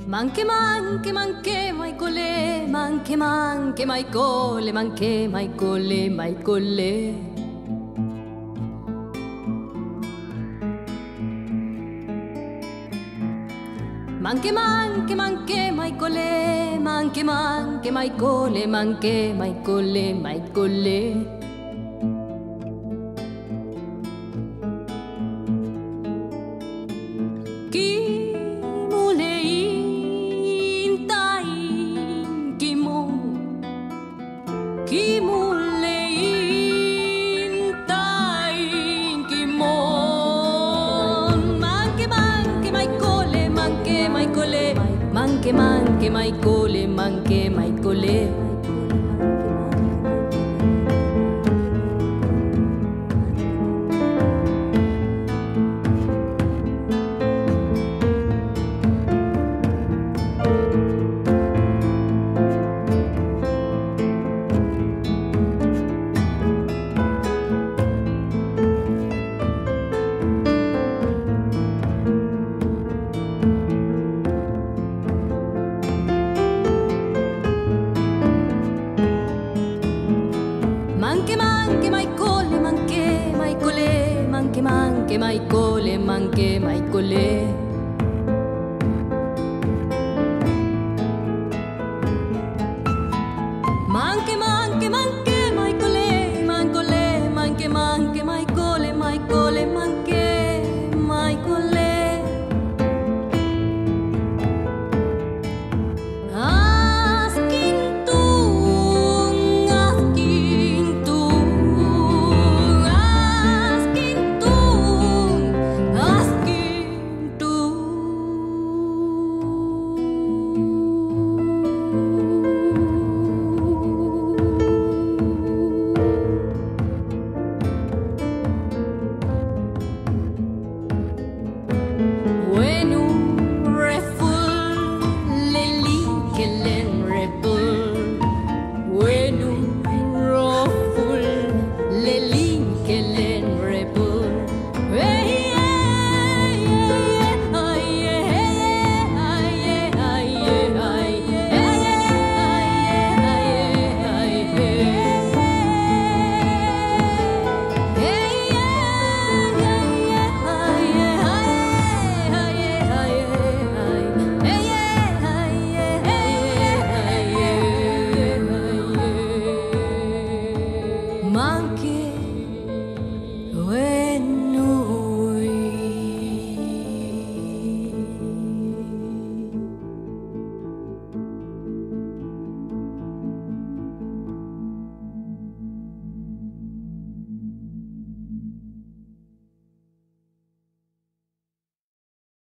Manche manche manche mai cole, manche mai cole, manche mai cole, mai cole. Manche mai cole, manche mai cole, manche mai cole, mai cole. Manche mai cole, manche mai cole. Manche mai cole, manche mai cole, manche mai cole, manche mai cole.